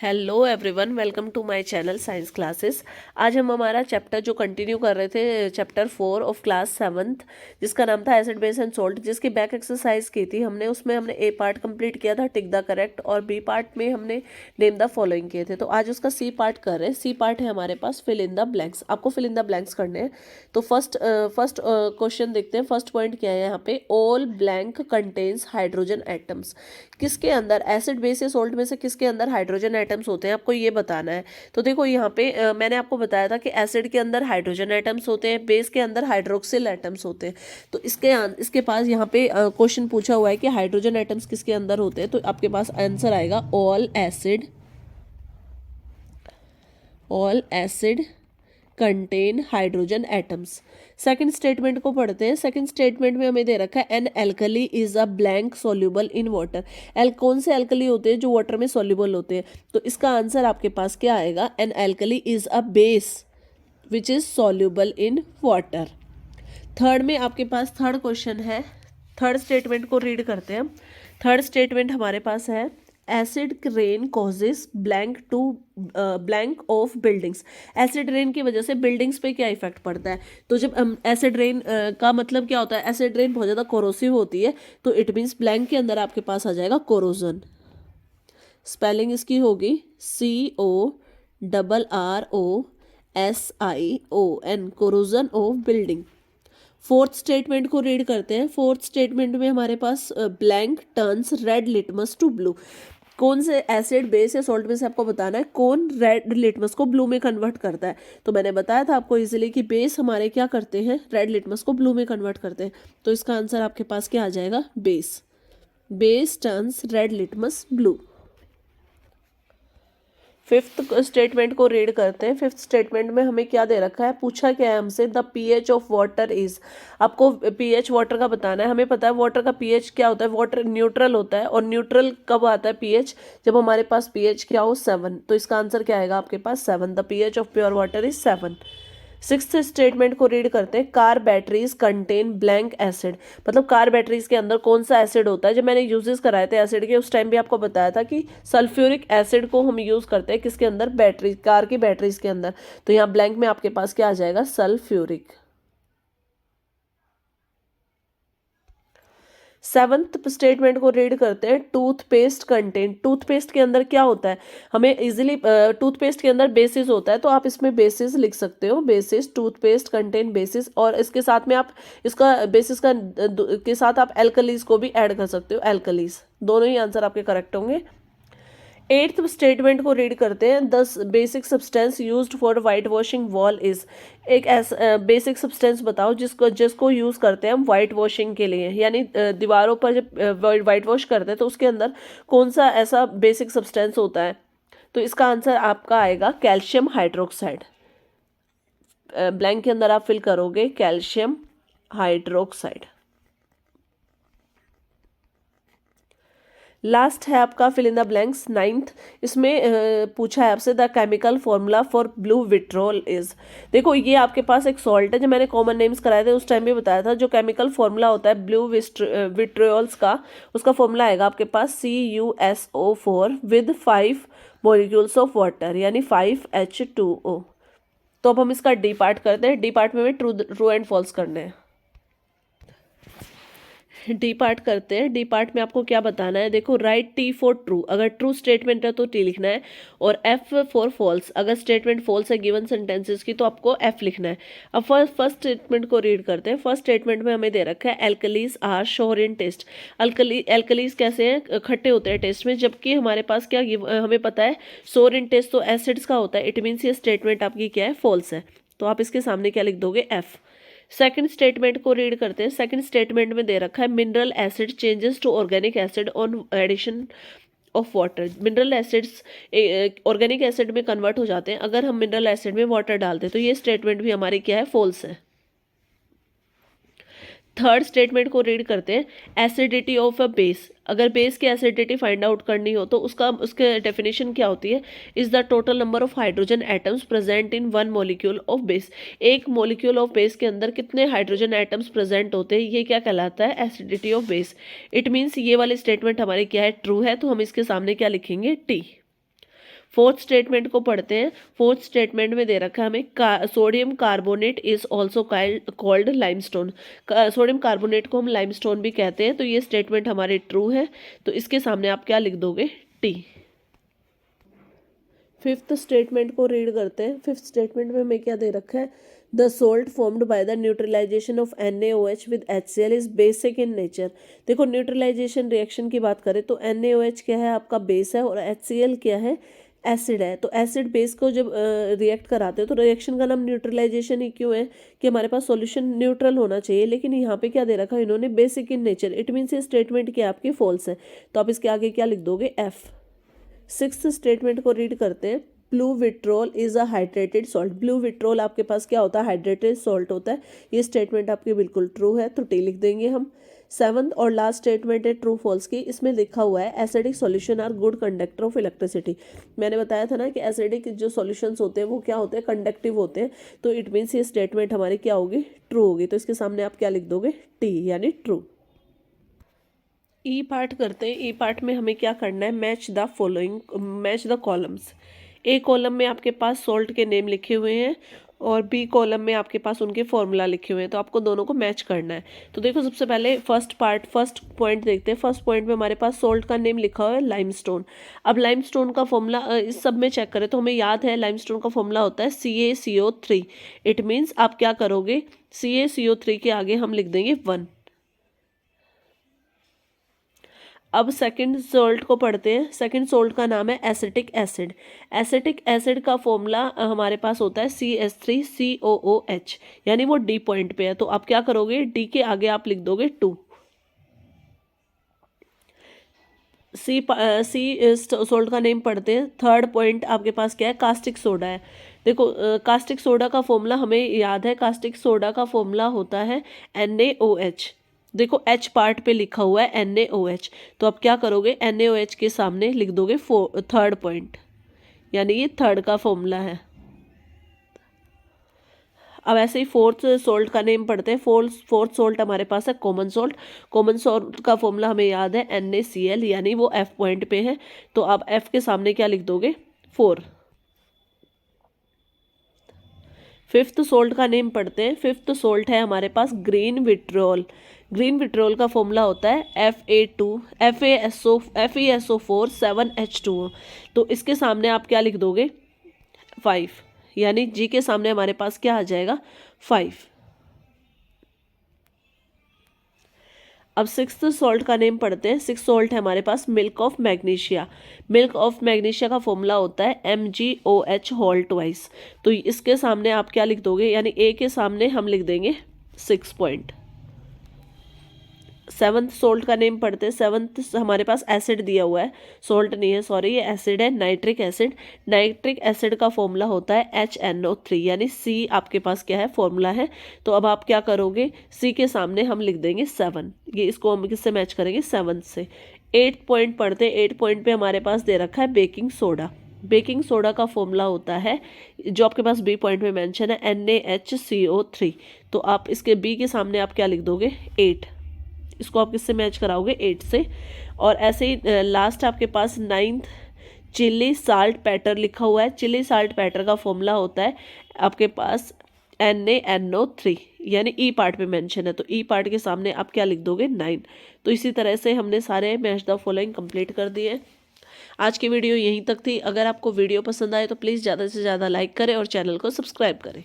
Hello everyone, welcome to my channel science classes. आज हम हमारा चैप्टर जो कंटिन्यू कर रहे थे, चैप्टर 4 ऑफ क्लास 7th, जिसका नाम था एसिड बेस एंड सॉल्ट, जिसकी बैक एक्सरसाइज की थी हमने। उसमें हमने ए पार्ट कंप्लीट किया था, टिक द करेक्ट, और बी पार्ट में हमने नेम द फॉलोइंग किए थे। तो आज उसका सी पार्ट कर रहे हैं। सी पार्ट है हमारे पास फिल इन द ब्लैंक्स। आपको फिल इन द ब्लैंक्स करने हैं। तो फर्स्ट क्वेश्चन देखते हैं। फर्स्ट पॉइंट क्या है यहाँ पे, all blank contains hydrogen atoms. किसके अंदर, एसिड बेस या सॉल्ट में से किसके अंदर हाइड्रोजन एटम्स होते हैं, आपको ये बताना है। तो देखो यहाँ पे मैंने आपको बताया था कि एसिड के अंदर हाइड्रोजन एटम्स होते हैं, बेस के अंदर हाइड्रोक्सिल एटम्स होते हैं। तो इसके पास यहाँ पे क्वेश्चन पूछा हुआ है कि हाइड्रोजन एटम्स किसके अंदर होते हैं। तो आपके पास आंसर आएगा all acid contain hydrogen atoms. Second statement को पढ़ते हैं। सेकंड स्टेटमेंट में हमें दे रखा है an alkali is a blank soluble in water. कौन से एल्कली होते हैं जो वाटर में सोल्यूबल होते हैं। तो इसका आंसर आपके पास क्या आएगा, an alkali is a base which is soluble in water. Third में आपके पास थर्ड क्वेश्चन है। थर्ड स्टेटमेंट को रीड करते हैं। थर्ड स्टेटमेंट हमारे पास है acid rain causes blank of buildings. Acid rain की वजह से बिल्डिंग्स पे क्या इफेक्ट पड़ता है। तो जब एसिड रेन का मतलब क्या होता है, एसिड रेन बहुत ज़्यादा कोरोसिव होती है, तो इट मीन्स ब्लैंक के अंदर आपके पास आ जाएगा कोरोजन। स्पेलिंग इसकी होगी CORROSION, corrosion of building. Fourth statement को रीड करते हैं। फोर्थ स्टेटमेंट में हमारे पास blank turns red litmus to blue. कौन से एसिड बेस या सॉल्ट में से आपको बताना है कौन रेड लिटमस को ब्लू में कन्वर्ट करता है। तो मैंने बताया था आपको इजीली कि बेस हमारे क्या करते हैं, रेड लिटमस को ब्लू में कन्वर्ट करते हैं। तो इसका आंसर आपके पास क्या आ जाएगा, base turns red litmus blue. Fifth statement को रीड करते हैं। फिफ्थ स्टेटमेंट में हमें क्या दे रखा है, पूछा क्या है हमसे, the pH of water is. आपको पीएच वाटर का बताना है। हमें पता है वाटर का पीएच क्या होता है, वाटर न्यूट्रल होता है। और न्यूट्रल कब आता है पीएच, जब हमारे पास पीएच क्या हो, 7। तो इसका आंसर क्या आएगा आपके पास, 7। The pH of pure water is 7। Sixth statement को रीड करते हैं। Car batteries contain blank acid. मतलब कार बैटरीज के अंदर कौन सा एसिड होता है। जब मैंने यूजेस कराए थे एसिड के, उस टाइम भी आपको बताया था कि सल्फ्यूरिक एसिड को हम यूज करते हैं किसके अंदर, बैटरी, कार की बैटरीज के अंदर। तो यहाँ ब्लैंक में आपके पास क्या आ जाएगा, सल्फ्यूरिक। सेवंथ स्टेटमेंट को रीड करते हैं। टूथपेस्ट कंटेंट, टूथपेस्ट के अंदर क्या होता है, हमें इजीली, टूथपेस्ट के अंदर बेसिस होता है, तो आप इसमें बेसिस लिख सकते हो, बेसिस, टूथपेस्ट कंटेन बेसिस। और इसके साथ में आप इसका बेसिस का के साथ आप एल्कलीज को भी ऐड कर सकते हो, एल्कलीज। दोनों ही आंसर आपके करेक्ट होंगे। एट्थ स्टेटमेंट को रीड करते हैं। 10 basic substance used for white washing wall is. एक ऐसा बेसिक सब्सटेंस बताओ जिसको यूज़ करते हैं हम वाइट वॉशिंग के लिए, यानी दीवारों पर जब वाइट वॉश करते हैं तो उसके अंदर कौन सा ऐसा बेसिक सब्सटेंस होता है। तो इसका आंसर आपका आएगा कैल्शियम हाइड्रोक्साइड। ब्लैंक के अंदर आप फिल करोगे कैल्शियम हाइड्रोक्साइड। लास्ट है आपका fill in the blanks, 9th। इसमें पूछा है आपसे the chemical formula for blue vitriol is. देखो ये आपके पास एक सॉल्ट है, जो मैंने कॉमन नेम्स कराए थे उस टाइम भी बताया था। जो केमिकल फॉर्मूला होता है ब्लू विट्रोल्स का, उसका फॉर्मूला आएगा आपके पास CuSO4 with 5 molecules of water, यानी 5H2O। तो अब हम इसका डी पार्ट करते हैं। डी पार्ट में ट्रू एंड फॉल्स करने हैं। डी पार्ट करते हैं। डी पार्ट में आपको क्या बताना है, देखो राइट टी फॉर ट्रू, अगर ट्रू स्टेटमेंट है तो टी लिखना है, और एफ फॉर फॉल्स, अगर स्टेटमेंट फॉल्स है गिवन सेंटेंसेस की तो आपको एफ लिखना है। अब फर्स्ट स्टेटमेंट को रीड करते हैं। फर्स्ट स्टेटमेंट में हमें दे रखा है एल्कलीज आर शोर इन टेस्ट। एल्कलीज कैसे हैं, खट्टे होते हैं टेस्ट में, जबकि हमारे पास क्या हमें पता है शोर इन टेस्ट तो एसिड्स का होता है। इट मीन्स ये स्टेटमेंट आपकी क्या है, फॉल्स है। तो आप इसके सामने क्या लिख दोगे, एफ। सेकंड स्टेटमेंट को रीड करते हैं। सेकंड स्टेटमेंट में दे रखा है mineral acid changes to organic acid on addition of water. Mineral acids organic acid में कन्वर्ट हो जाते हैं अगर हम मिनरल एसिड में वाटर डालते हैं। तो ये स्टेटमेंट भी हमारी क्या है, फॉल्स है। थर्ड स्टेटमेंट को रीड करते हैं। एसिडिटी ऑफ अ बेस, अगर बेस की एसिडिटी फाइंड आउट करनी हो तो उसके डेफिनेशन क्या होती है, is the total number of hydrogen atoms present in one molecule of base. एक मॉलिक्यूल ऑफ बेस के अंदर कितने हाइड्रोजन एटम्स प्रेजेंट होते हैं, ये क्या कहलाता है, acidity of base. It means ये वाली स्टेटमेंट हमारी क्या है, ट्रू है। तो हम इसके सामने क्या लिखेंगे, टी। फोर्थ स्टेटमेंट को पढ़ते हैं। फोर्थ स्टेटमेंट में दे रखा है हमें sodium carbonate is also called limestone. Sodium carbonate को हम लाइमस्टोन भी कहते हैं। तो ये स्टेटमेंट हमारे ट्रू है, तो इसके सामने आप क्या लिख दोगे, टी। फिफ्थ स्टेटमेंट को रीड करते हैं। फिफ्थ स्टेटमेंट में हमें क्या दे रखा है, the salt formed by the neutralization of NaOH with HCl is basic in nature. देखो न्यूट्रलाइजेशन रिएक्शन की बात करें तो NaOH क्या है, आपका बेस है, और HCl क्या है, एसिड है। तो एसिड बेस को जब रिएक्ट कराते हैं तो रिएक्शन का नाम न्यूट्रलाइजेशन ही क्यों है, कि हमारे पास सॉल्यूशन न्यूट्रल होना चाहिए। लेकिन यहाँ पे क्या दे रखा है इन्होंने, basic in nature. It means ये स्टेटमेंट क्या आपकी फॉल्स है, तो आप इसके आगे क्या लिख दोगे, एफ। सिक्स्थ स्टेटमेंट को रीड करते हैं। Blue vitriol is a hydrated salt. Blue vitriol आपके पास क्या होता है, हाइड्रेटेड सॉल्ट होता है। ये स्टेटमेंट आपकी बिल्कुल ट्रू है, तो टी लिख देंगे हम। सेवंथ और लास्ट स्टेटमेंट है ट्रू फॉल्स की। इसमें लिखा हुआ है acidic solution are good conductor of electricity. मैंने बताया था ना कि एसिडिक जो सॉल्यूशंस होते हैं वो क्या होते हैं, कंडक्टिव होते हैं। तो इट मीन्स ये स्टेटमेंट हमारी क्या होगी, ट्रू होगी। तो इसके सामने आप क्या लिख दोगे, टी यानी ट्रू। ई पार्ट करते हैं। ई पार्ट में हमें क्या करना है, match the following, match the columns. A column में आपके पास सॉल्ट के नेम लिखे हुए हैं और बी कॉलम में आपके पास उनके फॉर्मूला लिखे हुए हैं। तो आपको दोनों को मैच करना है। तो देखो सबसे पहले फर्स्ट पॉइंट देखते हैं। फर्स्ट पॉइंट में हमारे पास सॉल्ट का नेम लिखा हुआ है लाइमस्टोन। अब लाइमस्टोन का फॉर्मूला इस सब में चेक करें तो हमें याद है लाइमस्टोन का फॉर्मूला होता है CaCO3। इट मीन्स आप क्या करोगे, CaCO3 के आगे हम लिख देंगे 1। अब सेकंड सॉल्ट को पढ़ते हैं। सेकंड सॉल्ट का नाम है एसिटिक एसिड। एसिटिक एसिड का फॉर्मूला हमारे पास होता है CH3COOH, यानी वो डी पॉइंट पे है। तो आप क्या करोगे, डी के आगे आप लिख दोगे 2। सी सॉल्ट का नेम पढ़ते हैं। थर्ड पॉइंट आपके पास क्या है, कास्टिक सोडा है। देखो कास्टिक सोडा का फॉर्मूला हमें याद है। कास्टिक सोडा का फॉर्मूला होता है NaOH। देखो H पार्ट पे लिखा हुआ है NaOH। तो आप क्या करोगे, NaOH के सामने लिख दोगे थर्ड पॉइंट, यानी ये थर्ड का फॉर्मूला है। अब ऐसे ही फोर्थ सॉल्ट का नेम पढ़ते हैं। फोर्थ सॉल्ट हमारे पास है कॉमन सॉल्ट। कॉमन सॉल्ट का फॉर्मूला हमें याद है NaCl, यानी वो F पॉइंट पे है। तो आप F के सामने क्या लिख दोगे, 4। फिफ्थ सॉल्ट का नेम पढ़ते हैं। फिफ्थ सॉल्ट है हमारे पास ग्रीन विट्रोल। ग्रीन विट्रोल का फॉर्मूला होता है FeSO4 7H2O। तो इसके सामने आप क्या लिख दोगे, 5, यानी जी के सामने हमारे पास क्या आ जाएगा, 5। अब सिक्स्थ सॉल्ट का नेम पढ़ते हैं। सिक्स सॉल्ट है हमारे पास milk of magnesia. Milk of magnesia का फॉर्मूला होता है MgOH होल ट्वाइस। तो इसके सामने आप क्या लिख दोगे, यानी ए के सामने हम लिख देंगे 6 पॉइंट। सेवंथ सॉल्ट का नेम पढ़ते हैं। सेवंथ हमारे पास एसिड दिया हुआ है, सॉल्ट नहीं है, सॉरी, ये एसिड है, नाइट्रिक एसिड। नाइट्रिक एसिड का फॉर्मूला होता है HNO3, यानी सी आपके पास क्या है, फॉर्मूला है। तो अब आप क्या करोगे, सी के सामने हम लिख देंगे 7। ये इसको हम किससे मैच करेंगे, 7 से। 8 पॉइंट पढ़ते हैं। 8 पॉइंट पे हमारे पास दे रखा है बेकिंग सोडा। बेकिंग सोडा का फॉर्मूला होता है, जो आपके पास बी पॉइंट में मेंशन है, NaHCO3। तो आप इसके बी के सामने आप क्या लिख दोगे, 8। इसको आप किससे मैच कराओगे, 8 से। और ऐसे ही लास्ट आपके पास 9th चिली साल्ट पैटर लिखा हुआ है। चिली साल्ट पैटर का फॉर्मूला होता है आपके पास NaNO3, यानी ई पार्ट पे मेंशन है। तो ई पार्ट के सामने आप क्या लिख दोगे, 9। तो इसी तरह से हमने सारे मैच द फॉलोइंग कंप्लीट कर दिए। आज की वीडियो यहीं तक थी। अगर आपको वीडियो पसंद आए तो प्लीज़ ज़्यादा से ज़्यादा लाइक करें और चैनल को सब्सक्राइब करें।